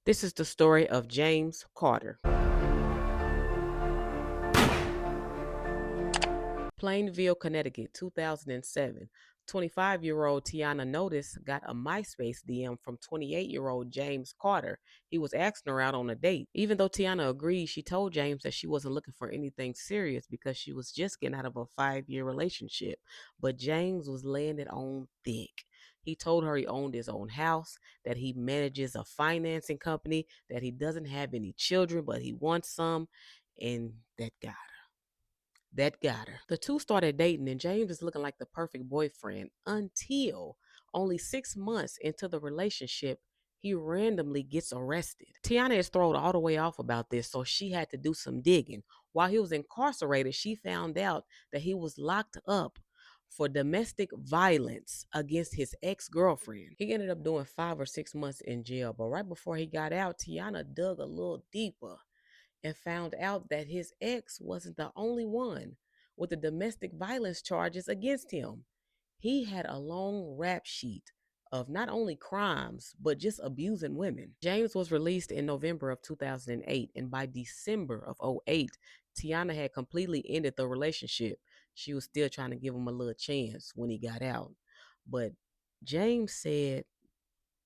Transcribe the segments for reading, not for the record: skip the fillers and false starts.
This is the story of James Carter. Plainville, Connecticut, 2007. 25-year-old Tiana Notice got a MySpace DM from 28-year-old James Carter. He was asking her out on a date. Even though Tiana agreed, she told James that she wasn't looking for anything serious because she was just getting out of a 5-year relationship. But James was laying it on thick. He told her he owned his own house, that he manages a financing company, that he doesn't have any children, but he wants some, and that got her. The two started dating, and James is looking like the perfect boyfriend until only 6 months into the relationship, he randomly gets arrested. Tiana is thrown all the way off about this, so she had to do some digging. While he was incarcerated, she found out that he was locked up for domestic violence against his ex-girlfriend. He ended up doing 5 or 6 months in jail, but right before he got out, Tiana dug a little deeper and found out that his ex wasn't the only one with the domestic violence charges against him. He had a long rap sheet of not only crimes, but just abusing women. James was released in November of 2008, and by December of '08, Tiana had completely ended the relationship. She was still trying to give him a little chance when he got out. But James said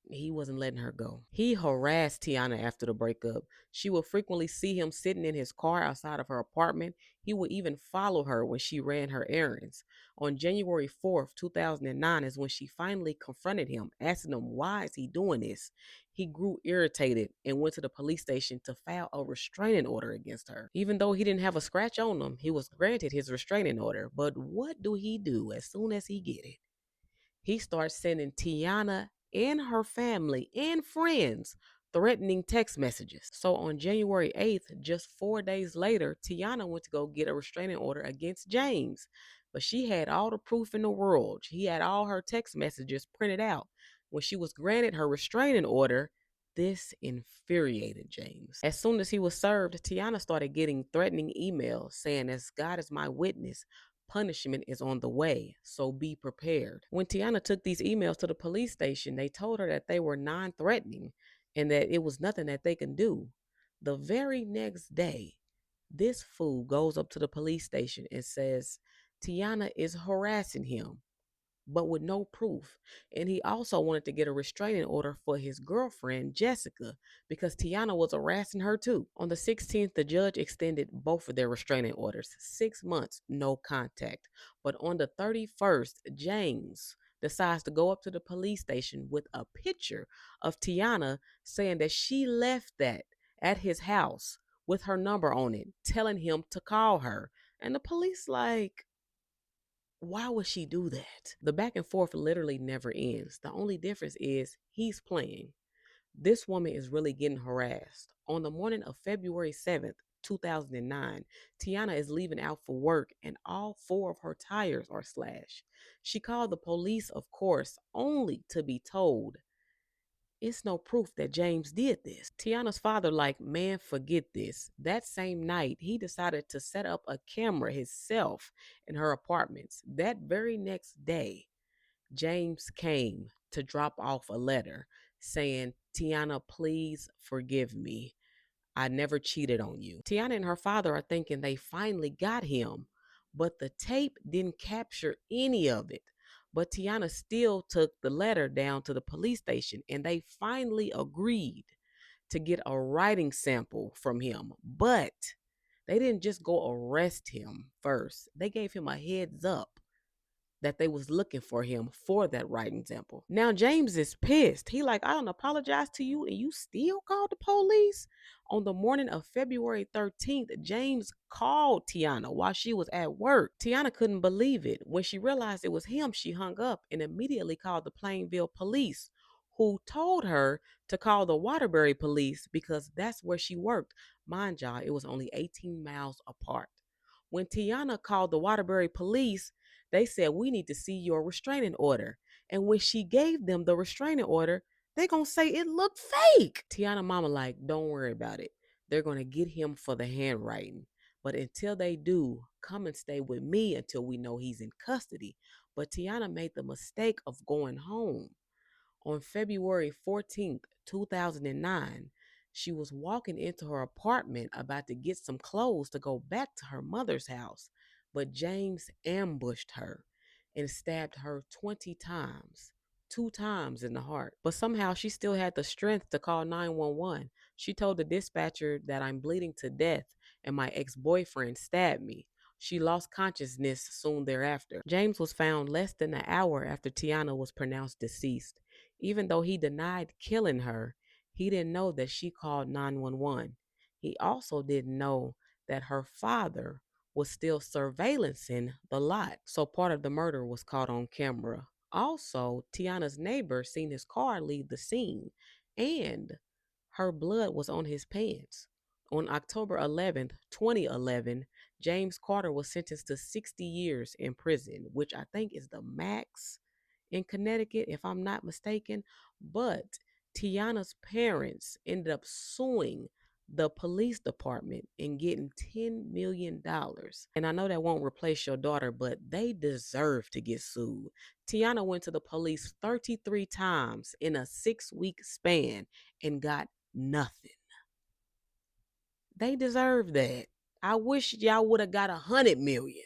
he wasn't letting her go. He harassed Tiana after the breakup. She would frequently see him sitting in his car outside of her apartment. He would even follow her when she ran her errands. On January 4th, 2009 is when she finally confronted him, asking him, why is he doing this? He grew irritated and went to the police station to file a restraining order against her. Even though he didn't have a scratch on him, he was granted his restraining order. But what do as soon as he get it? He starts sending Tiana and her family and friends threatening text messages. So on January 8th, just 4 days later, Tiana went to go get a restraining order against James. But she had all the proof in the world. He had all her text messages printed out. When she was granted her restraining order, this infuriated James. As soon as he was served, Tiana started getting threatening emails saying, as God is my witness, punishment is on the way, so be prepared. When Tiana took these emails to the police station, they told her that they were non threatening and that it was nothing that they can do. The very next day, this fool goes up to the police station and says Tiana is harassing him, but with no proof. And he also wanted to get a restraining order for his girlfriend, Jessica, because Tiana was harassing her too. On the 16th, the judge extended both of their restraining orders, 6 months, no contact. But on the 31st, James decides to go up to the police station with a picture of Tiana saying that she left that at his house with her number on it, telling him to call her. And the police like, why would she do that? The back and forth literally never ends. The only difference is he's playing. This woman is really getting harassed. On the morning of February 7th, 2009, Tiana is leaving out for work and all four of her tires are slashed. She called the police, of course, only to be told it's no proof that James did this. Tiana's father, like, man, forget this. That same night, he decided to set up a camera himself in her apartments. That very next day, James came to drop off a letter saying, Tiana, please forgive me. I never cheated on you. Tiana and her father are thinking they finally got him, but the tape didn't capture any of it. But Tiana still took the letter down to the police station and they finally agreed to get a writing sample from him. But they didn't just go arrest him first, they gave him a heads up that they was looking for him for that writing sample. Now James is pissed. He like, I don't apologize to you and you still called the police? On the morning of February 13th, James called Tiana while she was at work. Tiana couldn't believe it. When she realized it was him, she hung up and immediately called the Plainville police, who told her to call the Waterbury police because that's where she worked. Mind y'all, it was only 18 miles apart. When Tiana called the Waterbury police, they said, we need to see your restraining order. And when she gave them the restraining order, they gonna say it looked fake. Tiana mama like, don't worry about it. They're gonna get him for the handwriting. But until they do, come and stay with me until we know he's in custody. But Tiana made the mistake of going home. On February 14th, 2009, She was walking into her apartment about to get some clothes to go back to her mother's house, but James ambushed her and stabbed her 20 times, 2 times in the heart. But somehow she still had the strength to call 911. She told the dispatcher that I'm bleeding to death and my ex boyfriend stabbed me. She lost consciousness soon thereafter. James was found less than an hour after Tiana was pronounced deceased. Even though he denied killing her, he didn't know that she called 911. He also didn't know that her father was still surveillancing the lot. So part of the murder was caught on camera. Also, Tiana's neighbor seen his car leave the scene and her blood was on his pants. On October 11th, 2011, James Carter was sentenced to 60 years in prison, which I think is the max in Connecticut, if I'm not mistaken. But Tiana's parents ended up suing the police department and getting $10 million. And I know that won't replace your daughter, but they deserve to get sued. Tiana went to the police 33 times in a 6-week span and got nothing. They deserve that. I wish y'all would have got 100 million.